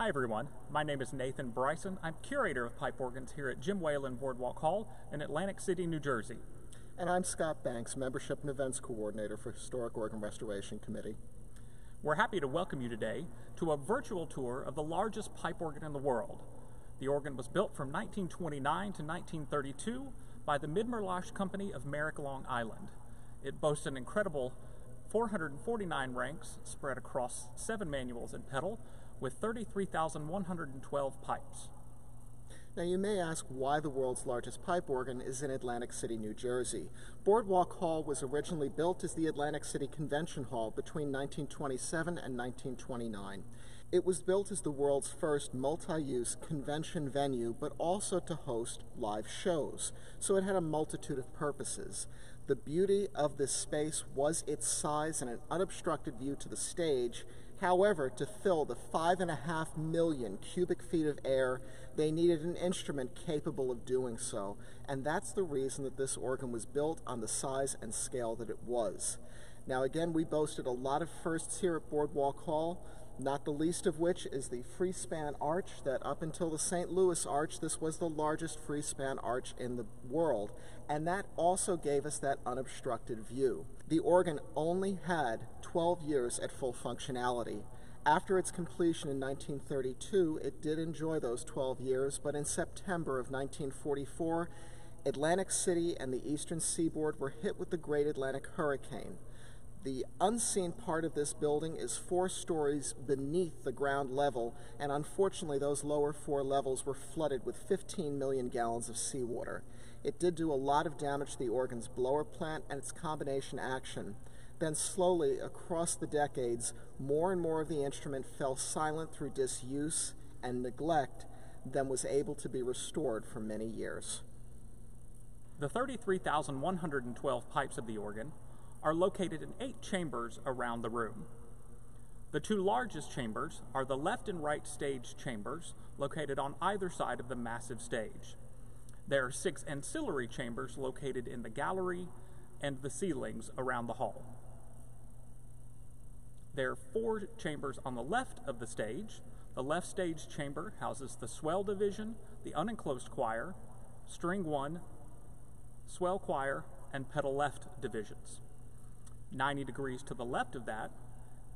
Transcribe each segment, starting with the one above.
Hi everyone, my name is Nathan Bryson. I'm curator of pipe organs here at Jim Whelan Boardwalk Hall in Atlantic City, New Jersey. And I'm Scott Banks, Membership and Events Coordinator for Historic Organ Restoration Committee. We're happy to welcome you today to a virtual tour of the largest pipe organ in the world. The organ was built from 1929 to 1932 by the Mid-Merlache Company of Merrick, Long Island. It boasts an incredible 449 ranks spread across 7 manuals and pedal with 33,112 pipes. Now you may ask why the world's largest pipe organ is in Atlantic City, New Jersey. Boardwalk Hall was originally built as the Atlantic City Convention Hall between 1927 and 1929. It was built as the world's first multi-use convention venue, but also to host live shows, so it had a multitude of purposes. The beauty of this space was its size and an unobstructed view to the stage. However, to fill the 5.5 million cubic feet of air, they needed an instrument capable of doing so, and that's the reason that this organ was built on the size and scale that it was. Now again, we boasted a lot of firsts here at Boardwalk Hall, not the least of which is the free-span arch that up until the St. Louis Arch, this was the largest free-span arch in the world, and that also gave us that unobstructed view. The organ only had 12 years at full functionality. After its completion in 1932, it did enjoy those 12 years, but in September of 1944, Atlantic City and the eastern seaboard were hit with the Great Atlantic Hurricane. The unseen part of this building is 4 stories beneath the ground level, and unfortunately those lower 4 levels were flooded with 15 million gallons of seawater. It did do a lot of damage to the organ's blower plant and its combination action. Then slowly, across the decades, more and more of the instrument fell silent through disuse and neglect, then was able to be restored for many years. The 33,112 pipes of the organ are located in 8 chambers around the room. The 2 largest chambers are the left and right stage chambers located on either side of the massive stage. There are 6 ancillary chambers located in the gallery and the ceilings around the hall. There are 4 chambers on the left of the stage. The left stage chamber houses the swell division, the unenclosed choir, string 1, swell choir, and pedal left divisions. 90 degrees to the left of that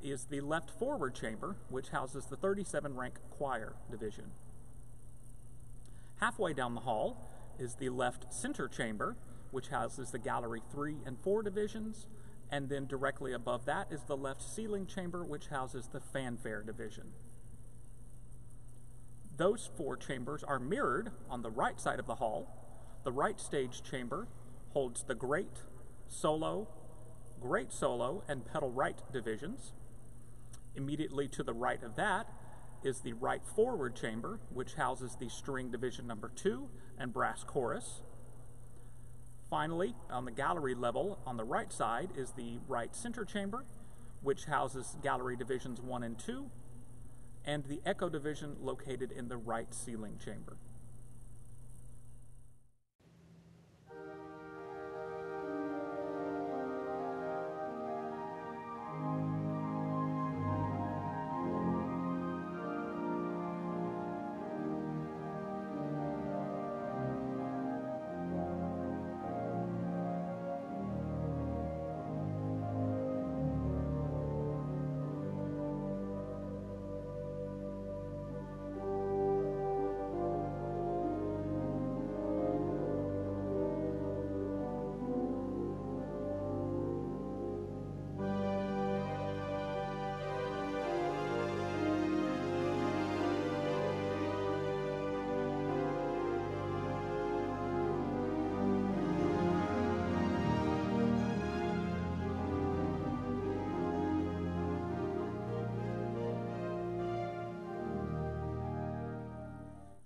is the left forward chamber, which houses the 37 rank choir division. Halfway down the hall is the left center chamber, which houses the gallery 3 and 4 divisions, and then directly above that is the left ceiling chamber, which houses the fanfare division. Those 4 chambers are mirrored on the right side of the hall. The right stage chamber holds the great solo, and pedal right divisions. Immediately to the right of that is the right forward chamber, which houses the string division number 2 and brass chorus. Finally, on the gallery level on the right side is the right center chamber, which houses gallery divisions 1 and 2, and the echo division located in the right ceiling chamber.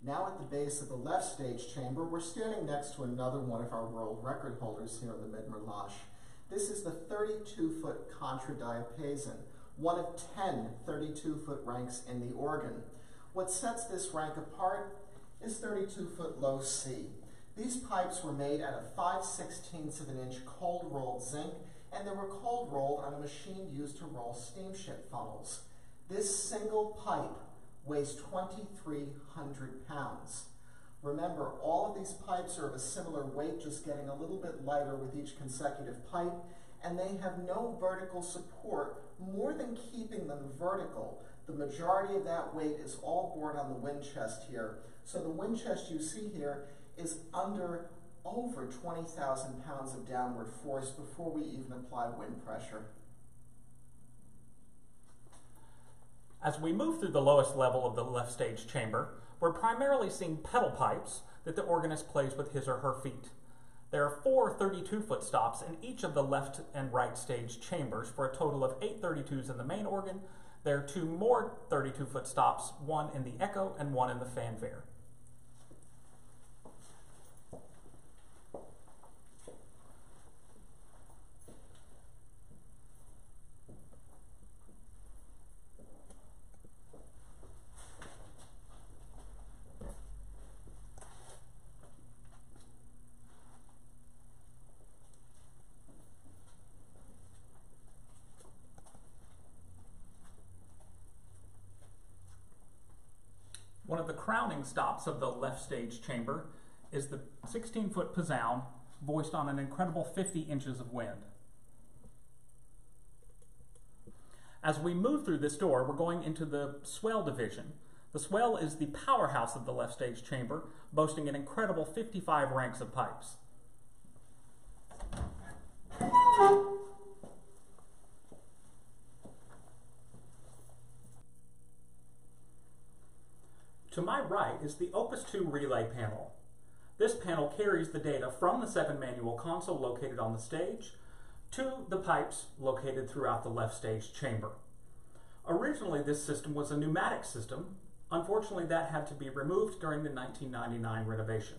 Now at the base of the left stage chamber, we're standing next to another one of our world record holders here in the Mid-Merlache. This is the 32-foot contradiapason, one of 10 32-foot ranks in the organ. What sets this rank apart is 32-foot low C. These pipes were made out of 5/16 of an inch cold-rolled zinc, and they were cold-rolled on a machine used to roll steamship funnels. This single pipe weighs 2,300 pounds. Remember, all of these pipes are of a similar weight, just getting a little bit lighter with each consecutive pipe, and they have no vertical support more than keeping them vertical. The majority of that weight is all borne on the wind chest here. So the wind chest you see here is under over 20,000 pounds of downward force before we even apply wind pressure. As we move through the lowest level of the left stage chamber, we're primarily seeing pedal pipes that the organist plays with his or her feet. There are 4 32-foot stops in each of the left and right stage chambers for a total of 8 32s in the main organ. There are 2 more 32-foot stops, one in the echo and one in the fanfare. One of the crowning stops of the left stage chamber is the 16-foot pizzoun voiced on an incredible 50 inches of wind. As we move through this door, we're going into the swell division. The swell is the powerhouse of the left stage chamber, boasting an incredible 55 ranks of pipes. To my right is the Opus 2 relay panel. This panel carries the data from the 7 manual console located on the stage to the pipes located throughout the left stage chamber. Originally, this system was a pneumatic system. Unfortunately, that had to be removed during the 1999 renovation.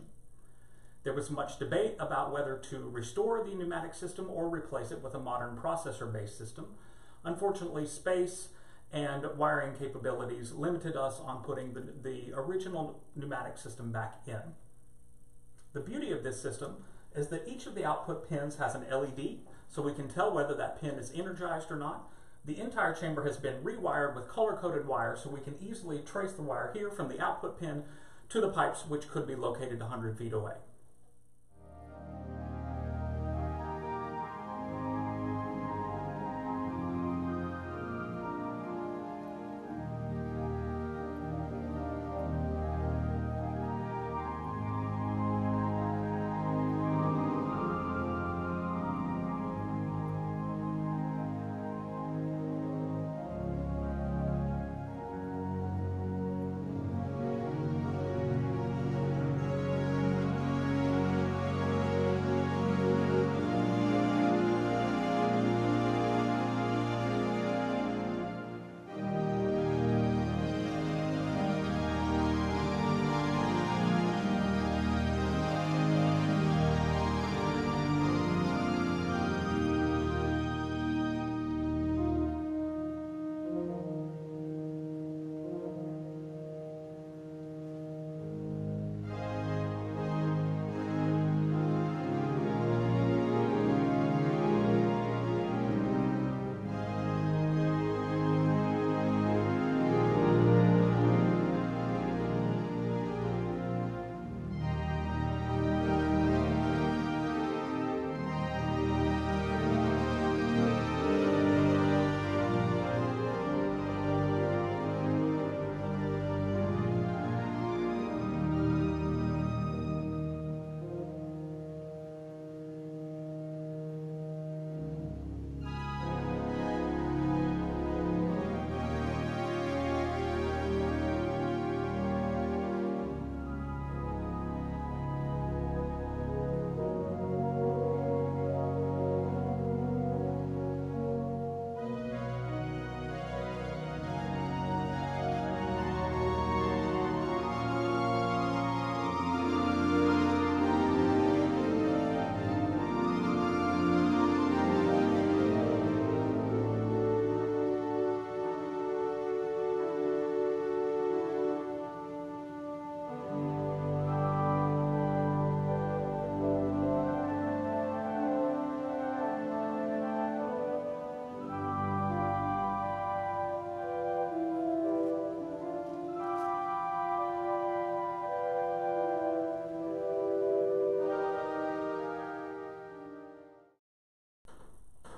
There was much debate about whether to restore the pneumatic system or replace it with a modern processor-based system. Unfortunately, space and wiring capabilities limited us on putting the original pneumatic system back in. The beauty of this system is that each of the output pins has an LED, so we can tell whether that pin is energized or not. The entire chamber has been rewired with color-coded wire, so we can easily trace the wire here from the output pin to the pipes, which could be located 100 feet away.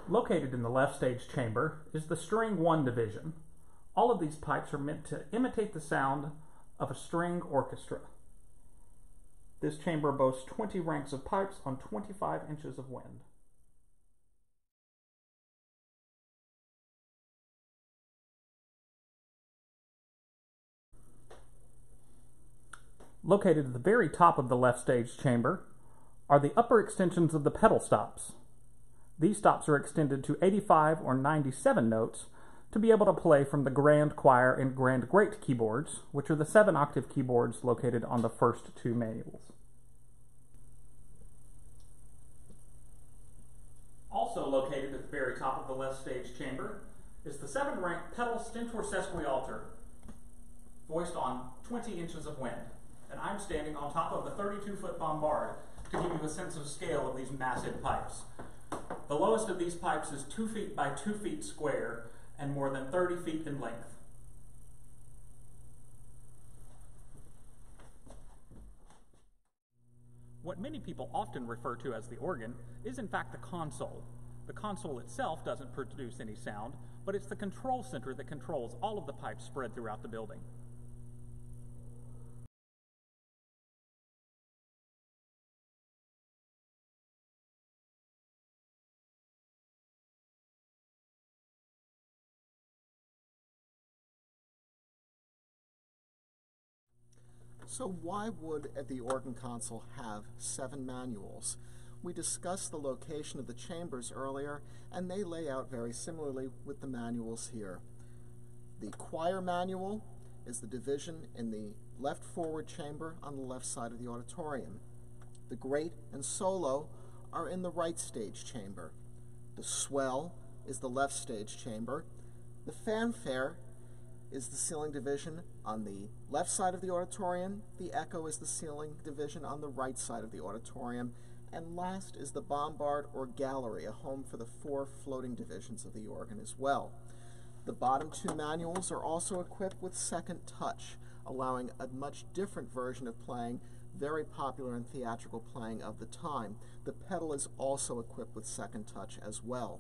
Located in the left stage chamber is the string 1 division. All of these pipes are meant to imitate the sound of a string orchestra. This chamber boasts 20 ranks of pipes on 25 inches of wind. Located at the very top of the left stage chamber are the upper extensions of the pedal stops. These stops are extended to 85 or 97 notes to be able to play from the grand choir and grand great keyboards, which are the 7-octave keyboards located on the first 2 manuals. Also located at the very top of the left stage chamber is the 7-rank pedal stentor sesquialter, voiced on 20 inches of wind. And I'm standing on top of the 32-foot bombard to give you a sense of scale of these massive pipes. The lowest of these pipes is 2 feet by 2 feet square and more than 30 feet in length. What many people often refer to as the organ is in fact the console. The console itself doesn't produce any sound, but it's the control center that controls all of the pipes spread throughout the building. So why would the organ console have 7 manuals? We discussed the location of the chambers earlier, and they lay out very similarly with the manuals here. The choir manual is the division in the left forward chamber on the left side of the auditorium. The great and solo are in the right stage chamber. The swell is the left stage chamber. The fanfare is the ceiling division on the left side of the auditorium. The echo is the ceiling division on the right side of the auditorium. And last is the bombard or gallery, a home for the 4 floating divisions of the organ as well. The bottom 2 manuals are also equipped with second touch, allowing a much different version of playing, very popular in theatrical playing of the time. The pedal is also equipped with second touch as well.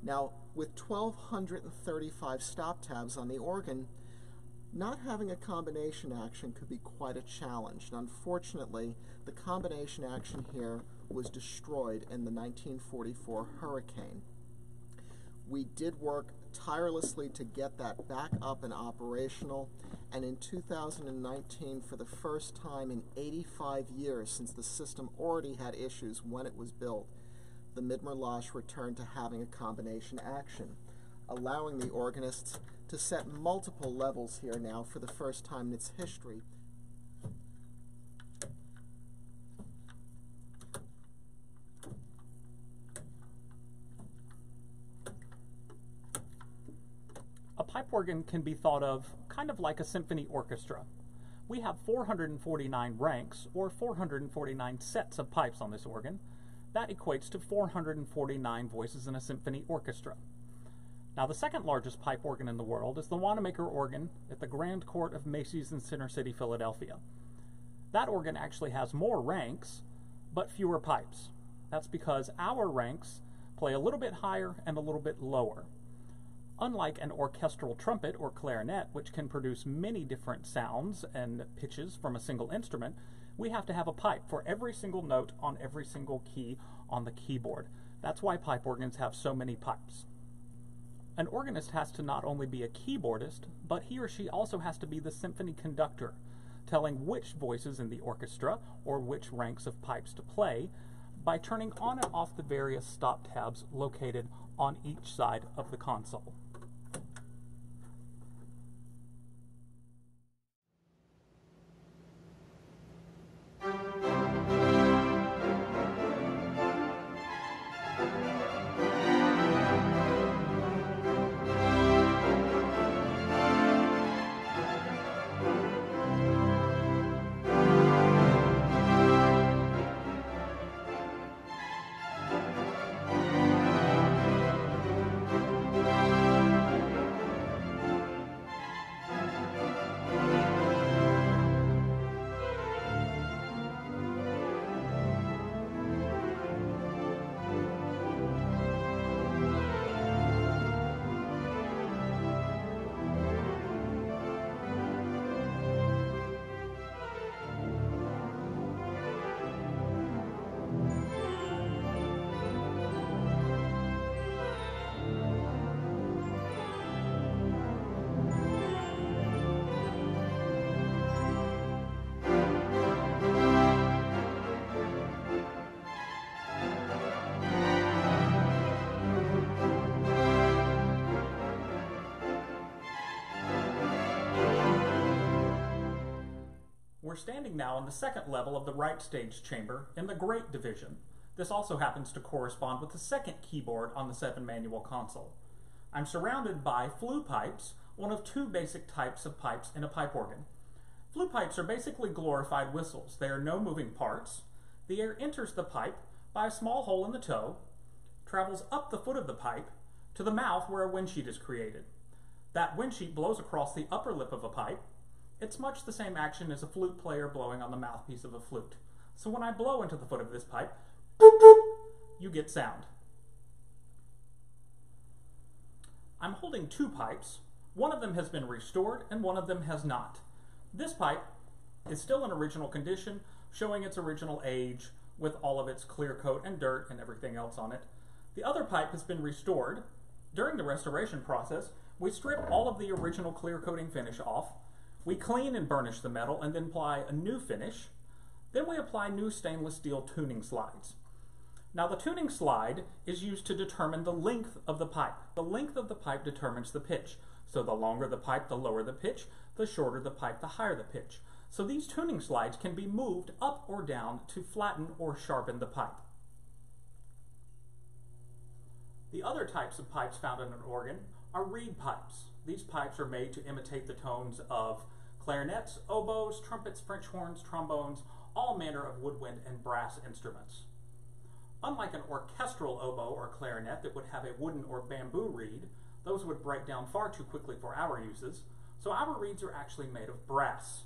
Now, with 1,235 stop tabs on the organ, not having a combination action could be quite a challenge. And unfortunately, the combination action here was destroyed in the 1944 hurricane. We did work tirelessly to get that back up and operational, and in 2019, for the first time in 85 years since the system already had issues when it was built, the Mid-Merlache returned to having a combination action, allowing the organists to set multiple levels here now for the first time in its history. A pipe organ can be thought of kind of like a symphony orchestra. We have 449 ranks, or 449 sets of pipes on this organ. That equates to 449 voices in a symphony orchestra. Now, the second largest pipe organ in the world is the Wanamaker organ at the Grand Court of Macy's in Center City, Philadelphia. That organ actually has more ranks, but fewer pipes. That's because our ranks play a little bit higher and a little bit lower. Unlike an orchestral trumpet or clarinet, which can produce many different sounds and pitches from a single instrument, we have to have a pipe for every single note on every single key on the keyboard. That's why pipe organs have so many pipes. An organist has to not only be a keyboardist, but he or she also has to be the symphony conductor, telling which voices in the orchestra or which ranks of pipes to play by turning on and off the various stop tabs located on each side of the console. We're standing now on the second level of the right stage chamber in the great division. This also happens to correspond with the second keyboard on the 7-manual console. I'm surrounded by flue pipes, one of two basic types of pipes in a pipe organ. Flue pipes are basically glorified whistles. They are no moving parts. The air enters the pipe by a small hole in the toe, travels up the foot of the pipe to the mouth where a wind sheet is created. That wind sheet blows across the upper lip of a pipe. It's much the same action as a flute player blowing on the mouthpiece of a flute. So when I blow into the foot of this pipe, you get sound. I'm holding two pipes. One of them has been restored and one of them has not. This pipe is still in original condition, showing its original age with all of its clear coat and dirt and everything else on it. The other pipe has been restored. During the restoration process, we strip all of the original clear coating finish off. We clean and burnish the metal and then apply a new finish. Then we apply new stainless steel tuning slides. Now the tuning slide is used to determine the length of the pipe. The length of the pipe determines the pitch. So the longer the pipe, the lower the pitch. The shorter the pipe, the higher the pitch. So these tuning slides can be moved up or down to flatten or sharpen the pipe. The other types of pipes found in an organ are reed pipes. These pipes are made to imitate the tones of clarinets, oboes, trumpets, French horns, trombones, all manner of woodwind and brass instruments. Unlike an orchestral oboe or clarinet that would have a wooden or bamboo reed, those would break down far too quickly for our uses, so our reeds are actually made of brass.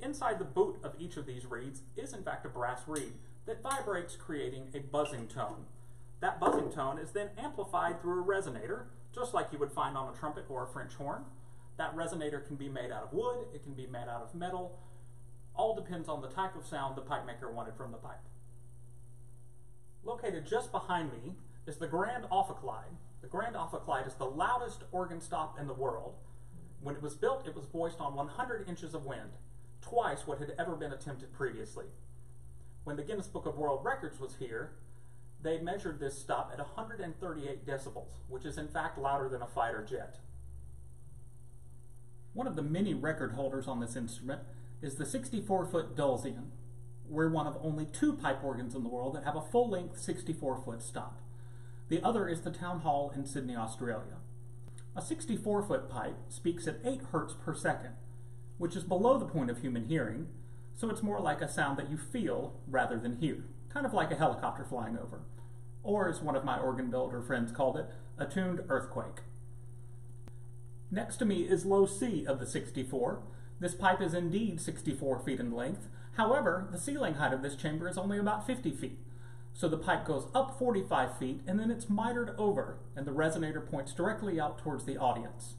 Inside the boot of each of these reeds is in fact a brass reed that vibrates, creating a buzzing tone. That buzzing tone is then amplified through a resonator, just like you would find on a trumpet or a French horn. That resonator can be made out of wood, it can be made out of metal. All depends on the type of sound the pipe maker wanted from the pipe. Located just behind me is the Grand Ophicleide. The Grand Ophicleide is the loudest organ stop in the world. When it was built, it was voiced on 100 inches of wind, twice what had ever been attempted previously. When the Guinness Book of World Records was here, they measured this stop at 138 decibels, which is in fact louder than a fighter jet. One of the many record holders on this instrument is the 64-foot Dulcian. We're one of only two pipe organs in the world that have a full-length 64-foot stop. The other is the Town Hall in Sydney, Australia. A 64-foot pipe speaks at 8 hertz per second, which is below the point of human hearing, so it's more like a sound that you feel rather than hear, kind of like a helicopter flying over, or as one of my organ builder friends called it, a tuned earthquake. Next to me is low C of the 64. This pipe is indeed 64 feet in length. However, the ceiling height of this chamber is only about 50 feet. So the pipe goes up 45 feet and then it's mitered over, and the resonator points directly out towards the audience.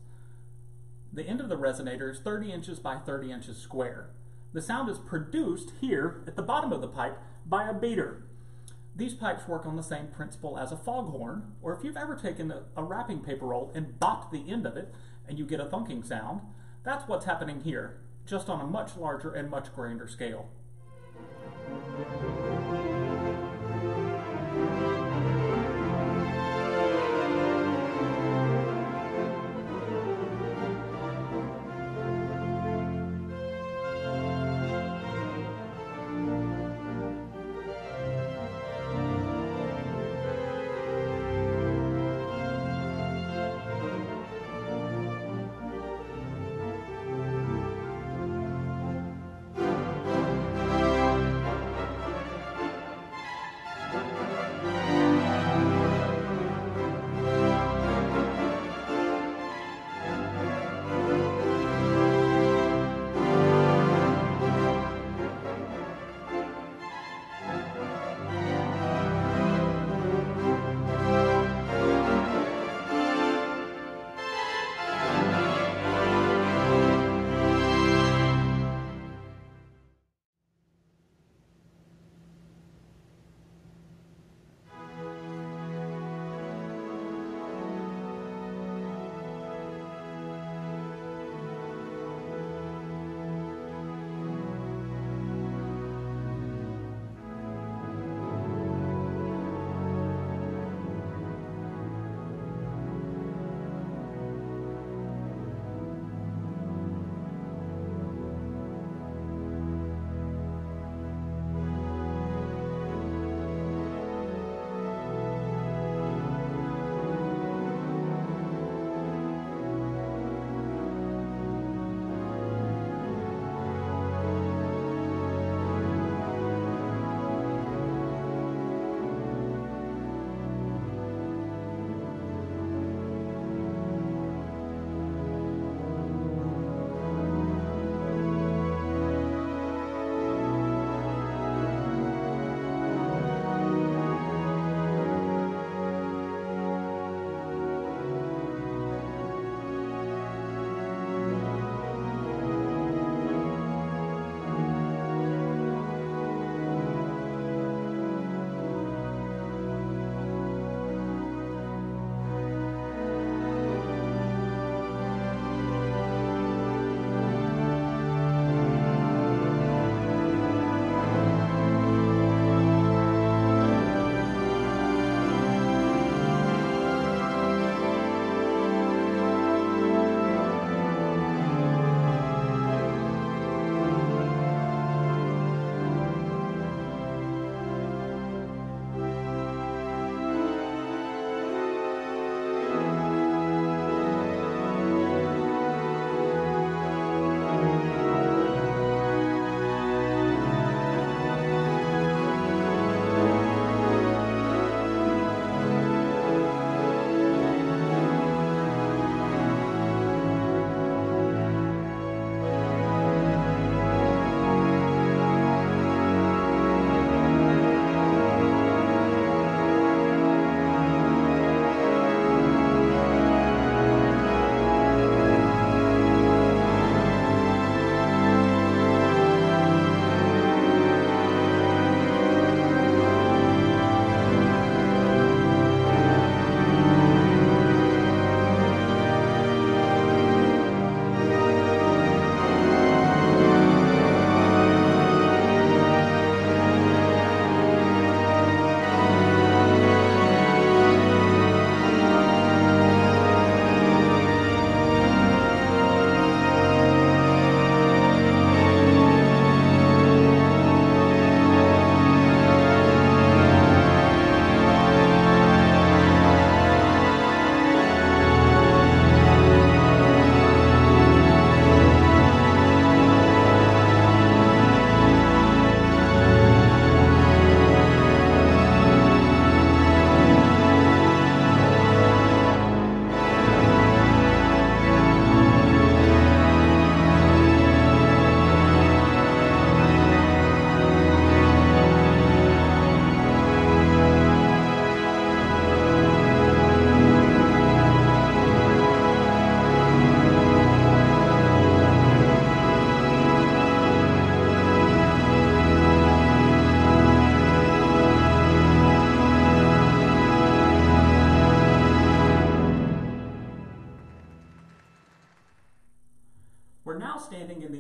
The end of the resonator is 30 inches by 30 inches square. The sound is produced here at the bottom of the pipe by a beater. These pipes work on the same principle as a foghorn, or if you've ever taken a wrapping paper roll and bopped the end of it and you get a thunking sound, that's what's happening here, just on a much larger and much grander scale.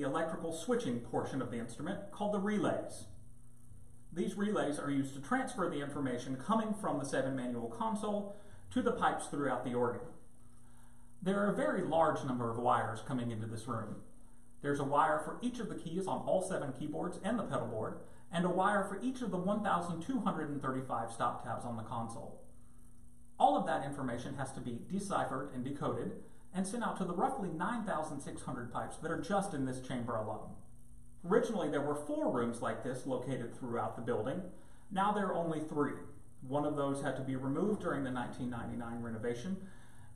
the electrical switching portion of the instrument called the relays. These relays are used to transfer the information coming from the 7-manual console to the pipes throughout the organ. There are a very large number of wires coming into this room. There's a wire for each of the keys on all 7 keyboards and the pedal board, and a wire for each of the 1,235 stop tabs on the console. All of that information has to be deciphered and decoded and sent out to the roughly 9,600 pipes that are just in this chamber alone. Originally, there were 4 rooms like this located throughout the building. Now there are only 3. One of those had to be removed during the 1999 renovation,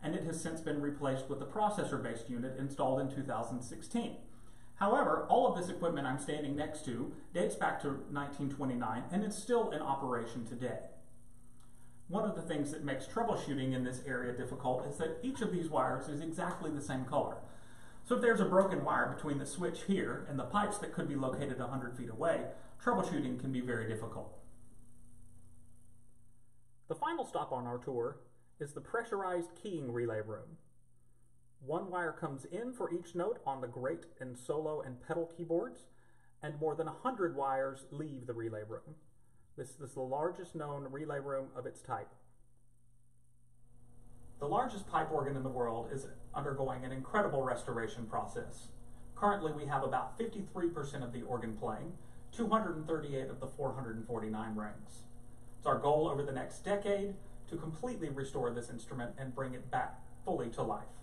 and it has since been replaced with a processor-based unit installed in 2016. However, all of this equipment I'm standing next to dates back to 1929 and is still in operation today. One of the things that makes troubleshooting in this area difficult is that each of these wires is exactly the same color. So if there's a broken wire between the switch here and the pipes that could be located 100 feet away, troubleshooting can be very difficult. The final stop on our tour is the pressurized keying relay room. 1 wire comes in for each note on the great and solo and pedal keyboards, and more than 100 wires leave the relay room. This is the largest known relay room of its type. The largest pipe organ in the world is undergoing an incredible restoration process. Currently, we have about 53% of the organ playing, 238 of the 449 rings. It's our goal over the next decade to completely restore this instrument and bring it back fully to life.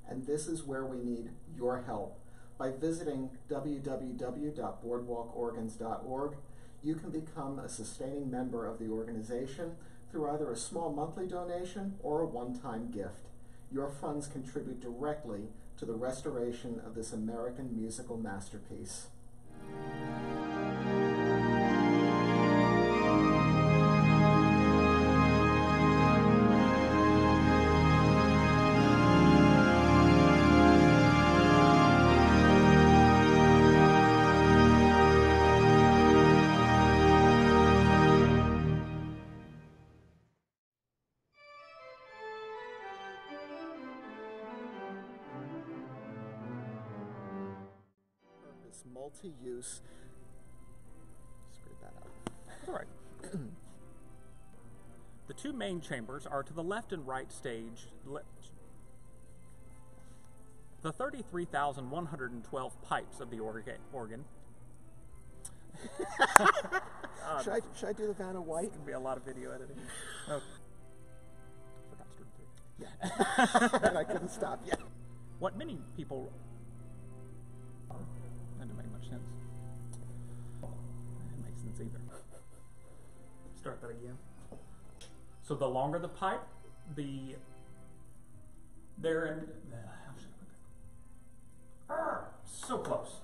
And this is where we need your help. By visiting www.boardwalkorgans.org, you can become a sustaining member of the organization through either a small monthly donation or a one-time gift. Your funds contribute directly to the restoration of this American musical masterpiece. Multi-use. Screwed that up. All right. The 2 main chambers are to the left and right stage. The 33,112 pipes of the organ. Should I do the Vanna White? It's going to be a lot of video editing. Oh. Forgot string 3. Yeah. And I couldn't stop yet. What many people... That didn't make much sense. That didn't make sense either. Start that again. So the longer the pipe, how should I put that? So close.